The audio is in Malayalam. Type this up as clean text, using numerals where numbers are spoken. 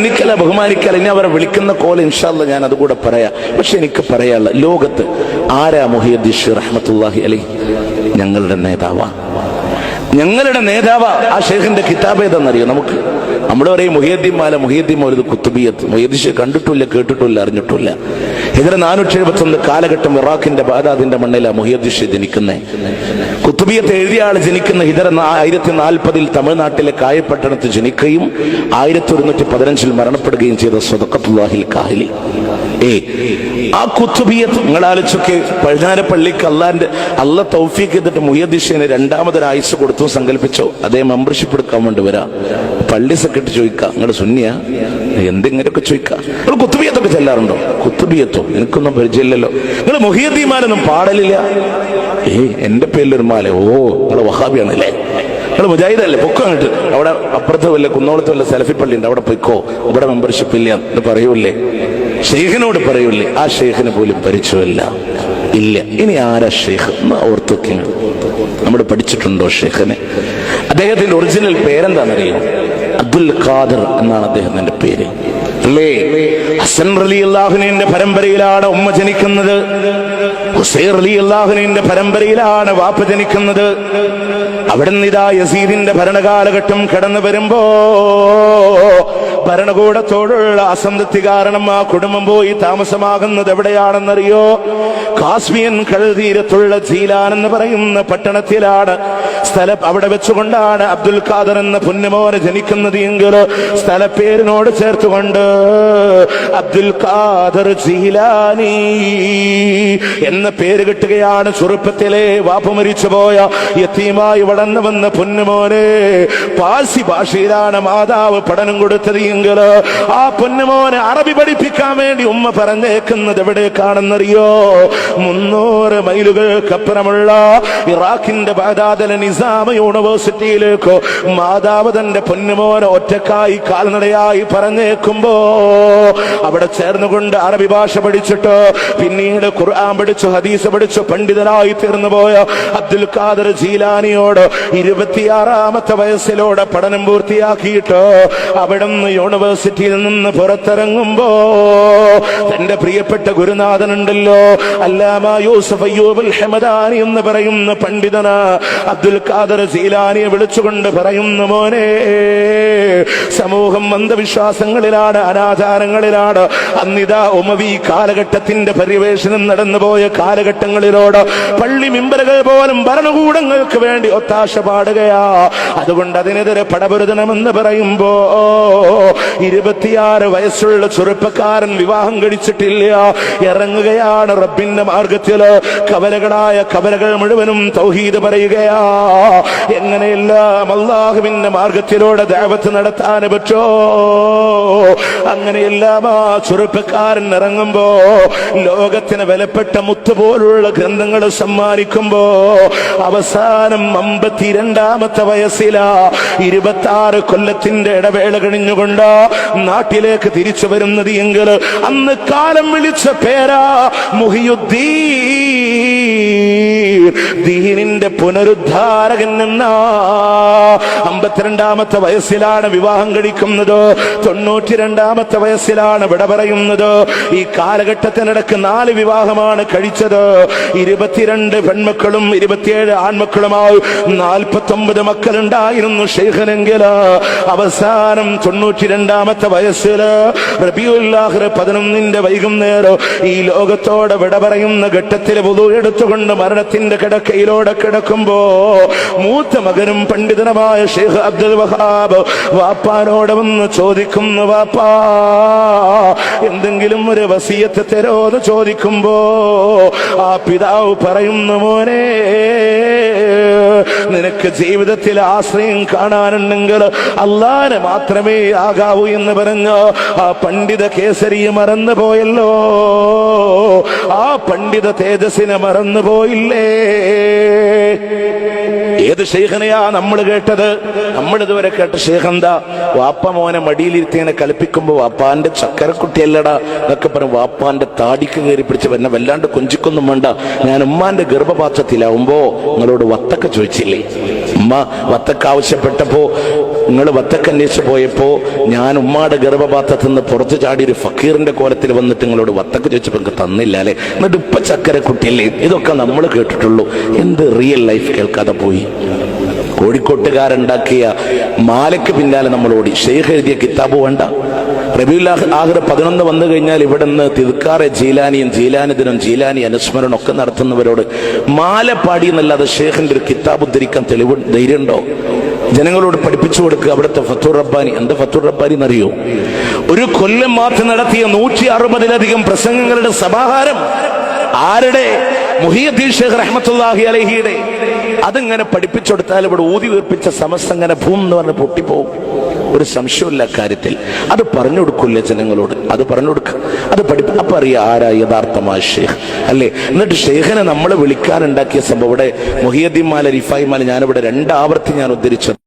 എനിക്കല്ല ബഹുമാനിക്കല, ഇനി അവരെ വിളിക്കുന്ന കോൽ ഇൻഷാ അല്ലാഹ് ഞാൻ അതുകൂടെ പറയാം. പക്ഷെ എനിക്ക് പറയാനുള്ള, ലോകത്ത് ആരാ മുഹിയുദ്ദീൻ ഷിഅരി റഹ്മത്തുള്ളാഹി അലൈഹി? ഞങ്ങളുടെ നേതാവാ, ഞങ്ങളുടെ നേതാവാ. ആ ഷെയ്ഖിന്റെ കിതാബ് ഏതെന്നറിയോ? നമുക്ക് നമ്മൾ പറയും മുഹിയുദ്ദീൻ മാല, മുഹിയുദ്ദീൻ മൗലിദ്, കുത്തുബിയത്ത്. മുഹിയുദ്ദീൻ ഷെയ്ഖ് കണ്ടിട്ടില്ല, കേട്ടിട്ടില്ല, അറിഞ്ഞിട്ടില്ല. ഹിജ്റ 471 കാലഘട്ടം ഇറാഖിന്റെ ബാഗ്ദാദിന്റെ മണ്ണിലാണ് മുഹിയുദ്ദീൻ ഷെയ്ഖ് ജനിക്കുന്നത്. കുത്തുബിയത്ത് എഴുതിയ ആൾ ജനിക്കുന്ന ഹിജ്റ 1040 തമിഴ്നാട്ടിലെ കായപ്പട്ടണത്ത് ജനിക്കുകയും 1115 മരണപ്പെടുകയും ചെയ്ത സ്വദഖത്തുല്ലാഹിൽ കാഹിലി. ആ കുത്തുബിയത്ത് നിങ്ങൾ ആലോചിച്ചൊക്കെ, പഴുതാരപ്പള്ളിക്ക് അല്ല തൗഫീഖ് ചെയ്തിട്ട് മുഹിയുദ്ദീൻ ഷെയ്ഖിന് രണ്ടാമതൊരായുസ് കൊടുത്തു സങ്കല്പിച്ചോ. അതേ മെമ്പർഷിപ്പ് എടുക്കാൻ വേണ്ടി വരാം. പള്ളി സെക്രട്ടറി ചോദിക്കാം, നിങ്ങൾ സുന്നിയാ എന്തെങ്കിലുമൊക്കെ ചോദിക്കാം. നിങ്ങൾ കുത്തുബിയത്തൊക്കെ ചെല്ലാറുണ്ടോ? കുത്തുബിയത്തോ എനിക്കൊന്നും പരിചയമില്ലല്ലോ. നിങ്ങൾ മുഹിയുദ്ദീൻ മാലൊന്നും പാടലില്ല. എന്റെ പേരിലൊരു മാല. നിങ്ങൾ വഹാബിയാണല്ലേ, നിങ്ങൾ മുജാഹിദല്ലേ, പൊക്കോ അങ്ങോട്ട്. അവിടെ അപ്പുറത്ത് വല്ല കുന്നോളത്ത് വല്ല സലഫി പള്ളി ഉണ്ട്, അവിടെ പൊയ്ക്കോ, ഇവിടെ മെമ്പർഷിപ്പ് ഇല്ല എന്ന് പറയൂല്ലേ? ഷെയ്ഖിനോട് പറയൂല്ലേ? ആ ഷെയ്ഖിന് പോലും പരിചയമില്ല. ഇല്ല. ഇനി ആരാ ഷെയ്ഖ് എന്ന് ഓർത്തൊക്കെ നമ്മൾ പഠിച്ചിട്ടുണ്ടോ ഷെയ്ഖിനെ? അദ്ദേഹത്തിന്റെ ഒറിജിനൽ പേരെന്താണെന്നറിയോ? അബ്ദുൽ ഖാദിർ എന്നാണ് അദ്ദേഹത്തിന്റെ പേര്. അല്ലേ? ഹസൻ റളിയല്ലാഹുവിന്റെ പരമ്പരയിലാണ് ഉമ്മ ജനിക്കുന്നത്. ഹുസൈൻ റളിയല്ലാഹുവിന്റെ പരമ്പരയിലാണ് വാപ്പ ജനിക്കുന്നത്. അവിടെ നിന്ന് ഇതാ യസീദിന്റെ ഭരണകാലഘട്ടം കടന്നു വരുമ്പോ ഭരണകൂടത്തോടുള്ള അസംതൃപ്തി കാരണം ആ കുടുംബം പോയി താമസമാകുന്നത് എവിടെയാണെന്നറിയോ? കാസ്മിയൻ കടൽത്തീരത്തുള്ള ജീലാൻ എന്ന് പറയുന്ന പട്ടണത്തിലാണ്. സ്ഥലം അവിടെ വെച്ചുകൊണ്ടാണ് അബ്ദുൽ ഖാദർ എന്ന പുന്നമോന് ജനിക്കുന്നത് എങ്കിൽ സ്ഥലപ്പേരിനോട് ചേർത്തുകൊണ്ട് അബ്ദുൽ ഖാദർ ജീലാനി എന്ന പേര് കിട്ടുകയാണ്. ചെറുപ്പത്തിലെ വാപ്പ മരിച്ചുപോയ യതീമായി വളർന്നു വന്ന പുന്നമോനെ പാഴ്സി ഭാഷയിലാണ് മാതാവ് പഠനം കൊടുത്തത് എങ്കിൽ ആ പൊന്നുമോനെ അറബി പഠിപ്പിക്കാൻ വേണ്ടി ഉമ്മ പറഞ്ഞേക്കുന്നത് എവിടേക്കാണെന്നറിയോ? 300 മൈലുകൾക്കപ്പുറമുള്ള ഇറാഖിന്റെ ബാഗ്ദാദിലെ നിസാം യൂണിവേഴ്സിറ്റിയിലേക്ക് മാതാവ് തന്റെ പൊന്നുമോനെ ഒറ്റക്കായി കാൽനടയായി പറഞ്ഞേക്കുമ്പോ അവിടെ ചേർന്നുകൊണ്ട് അറബി ഭാഷ പഠിച്ചിട്ട് പിന്നീട് ഖുർആൻ പഠിച്ചു, ഹദീസ് പഠിച്ചു, പണ്ഡിതനായി തീർന്നു പോയ അബ്ദുൽ ഖാദർ ജീലാനിയോട് 26ാമത്തെ വയസ്സിലൂടെ പഠനം പൂർത്തിയാക്കിയിട്ട് അവിടുന്ന് യൂണിവേഴ്സിറ്റിയിൽ നിന്ന് പുറത്തിറങ്ങുമ്പോ തന്റെ പ്രിയപ്പെട്ട ഗുരുനാഥനുണ്ടല്ലോ, അല്ലാമ യൂസുഫ് അയ്യൂബുൽ ഹമദാനി എന്ന് പറയുന്ന പണ്ഡിതന അബ്ദുൽ ഖാദർ ജീലാനിയെ വിളിച്ചുകൊണ്ട് പറയുന്നു, മോനെ, സമൂഹം അന്ധവിശ്വാസങ്ങളിലാണ്, അനാചാരങ്ങളിലാണ്. അന്നിതാ ഉമവി കാലഘട്ടത്തിന്റെ പര്യവേഷണം നടന്നുപോയ കാലഘട്ടങ്ങളിലോട് പള്ളി മിമ്പറുകൾ പോലും ഭരണകൂടങ്ങൾക്ക് വേണ്ടി ഒത്താശ പാടുകയാ. അതുകൊണ്ട് അതിനെതിരെ പടപൊരുതണമെന്ന് പറയുമ്പോ 26 വയസ്സുള്ള ചെറുപ്പക്കാരൻ വിവാഹം കഴിച്ചിട്ടില്ല, ഇറങ്ങുകയാണ് റബ്ബിന്റെ മാർഗത്തില്. കവലകളായ കവലകൾ മുഴുവനും തൗഹീദ് പറയുകയാ. എങ്ങനെയെല്ലാം അല്ലാഹുവിന്റെ മാർഗത്തിലൂടെ ദഅവത്ത് നടത്താൻ പറ്റോ? അങ്ങനെയെല്ലാം ആ ചെറുപ്പക്കാരൻ ഇറങ്ങുമ്പോ ലോകത്തിന് വിലപ്പെട്ട മുത്തുപോലുള്ള ഗ്രന്ഥങ്ങൾ സമ്മാനിക്കുമ്പോ അവസാനം 52ാമത്തെ വയസ്സിലാ 26 കൊല്ലത്തിന്റെ ഇടവേള കഴിഞ്ഞുകൊണ്ട് നാട്ടിലേക്ക് തിരിച്ചു വരുന്നത് എങ്കിൽ അന്ന് കാലം വിളിച്ച പേരാ മുഹിയുദ്ദീൻ, ദീനിന്റെ പുനരുദ്ധാരകൻ എന്ന. 52ാമത്തെ വയസ്സിലാണ് വിവാഹം കഴിക്കുന്നത്, 92ാമത്തെ വയസ്സിലാണ് വിട പറയുന്നത്. ഈ കാലഘട്ടത്തിനിടക്ക് 4 വിവാഹമാണ് കഴിച്ചത്. 22 പെൺമക്കളും 27 ആൺമക്കളുമായി 49 മക്കളുണ്ടായിരുന്നു ഷെയ്ഖിനെങ്കിൽ അവസാനം 92ാമത്തെ വയസ്സില് റബീഉൽ ആഖിർ 11 വൈകുന്നേരം ഈ ലോകത്തോടെ വിട പറയുന്ന ഘട്ടത്തിൽ വുളു എടുത്തുകൊണ്ട് മരണത്തിന്റെ കിടക്കയിലൂടെ കിടക്കുമ്പോ മൂത്ത മകനും പണ്ഡിതനുമായ ഷെയ്ഖ് അബ്ദുൽ വഹാബ് വാപ്പാനോട് വന്ന് ചോദിക്കുന്നു, വാപ്പാ, എന്തെങ്കിലും ഒരു വസിയത്ത് തരോന്ന് ചോദിക്കുമ്പോ ആ പിതാവ് പറയുന്നു, മോനെ, നിനക്ക് ജീവിതത്തിൽ ആശ്രയം കാണാനുണ്ടെങ്കിൽ അല്ലാഹനെ മാത്രമേ ആകാവൂ എന്ന് പറഞ്ഞ് ആ പണ്ഡിത കേസരിയെ മറന്നുപോയല്ലോ. ആ പണ്ഡിത തേജസ്സിനെ മറന്നുപോയില്ലേ? ഏത് ഷെയ്ഖിനെയാ നമ്മൾ കേട്ടത്? നമ്മളിതുവരെ കേട്ട ഷെയ്ഖ് എന്താ? വാപ്പ മോനെ മടിയിലിരുത്തിങ്ങനെ കളിപ്പിക്കുമ്പോ വാപ്പാന്റെ ചക്കരക്കുട്ടിയല്ലടാ എന്നൊക്കെ പറഞ്ഞ് വാപ്പാന്റെ താടിക്ക് കയറി പിടിച്ച് എന്നെ വല്ലാണ്ട് കൊഞ്ചിക്കൊന്നും വേണ്ട, ഞാൻ ഉമ്മാന്റെ ഗർഭപാത്രത്തിലാവുമ്പോ നിങ്ങളോട് വത്തൊക്കെ ചോദിച്ചില്ലേ? ഉമ്മ വത്തക്ക് ആവശ്യപ്പെട്ടപ്പോ, നിങ്ങൾ വത്തക്ക് അന്വേഷിച്ച് പോയപ്പോ ഞാൻ ഉമ്മയുടെ ഗർഭപാത്രത്തിൽ നിന്ന് പുറത്തു ചാടി ഒരു ഫക്കീറിന്റെ കോലത്തിൽ വന്നിട്ട് നിങ്ങളോട് വത്തക്ക് ചോദിച്ചപ്പോ നിങ്ങൾക്ക് തന്നില്ല അല്ലെ? എന്നിട്ട് ഇപ്പൊ ചക്കര കുട്ടിയല്ലേ? ഇതൊക്കെ നമ്മൾ കേട്ടിട്ടുള്ളൂ. എന്ത് റിയൽ ലൈഫ് കേൾക്കാതെ പോയി? കോഴിക്കോട്ടുകാരുണ്ടാക്കിയ മാലയ്ക്ക് പിന്നാലെ നമ്മൾ ഓടി. ഷെയ്ഖ് എഴുതിയ കിതാബ് വേണ്ട? റബീഉൽ ആഖിർ 11 വന്നു കഴിഞ്ഞാൽ ഇവിടെ നിന്ന് തിദ്കാറെ ജീലാനിയും ജീലാനി ദിനം ജീലാനി അനുസ്മരണം ഒക്കെ നടത്തുന്നവരോട് മാല പാടി എന്നല്ലാതെ ഷെയ്ഖിന്റെ ഒരു കിതാബ് ഉദ്ധരിക്കാൻ ധൈര്യമുണ്ടോ? ജനങ്ങളോട് പഠിപ്പിച്ചു കൊടുക്കുക. അവിടുത്തെ ഫത്തുർ റബ്ബാനി, എന്താ ഫത്തുർ റബ്ബാനി എന്നറിയോ? ഒരു കൊല്ലം മാത്രം നടത്തിയ 160-ലധികം പ്രസംഗങ്ങളുടെ സമാഹാരം. ആരുടെ? മുഹിയുദ്ദീൻ ഷേഖ് റഹ്മത്തുള്ളാഹി അലൈഹിയുടെ. അതിങ്ങനെ പഠിപ്പിച്ചെടുത്താൽ ഇവിടെ ഊതി വീർപ്പിച്ച സമസ്ത അങ്ങനെ ഭൂം എന്ന് പറഞ്ഞ് പൊട്ടിപ്പോവും. ഒരു സംശയമില്ല കാര്യത്തിൽ. അത് പറഞ്ഞു കൊടുക്കില്ല ജനങ്ങളോട്, അത് പറഞ്ഞു കൊടുക്കുക, അത് അപ്പൊ അറിയാം ആരാ യഥാർത്ഥമായ ഷെയ്ഖ് അല്ലേ? എന്നിട്ട് ഷെയ്ഖിനെ നമ്മൾ വിളിക്കാനുണ്ടാക്കിയ സംഭവം ഇവിടെ മുഹിയുദ്ദീൻ മാല, റിഫായി മാല, ഞാനിവിടെ 2 ആവർത്തി ഞാൻ ഉദ്ധരിച്ചത്.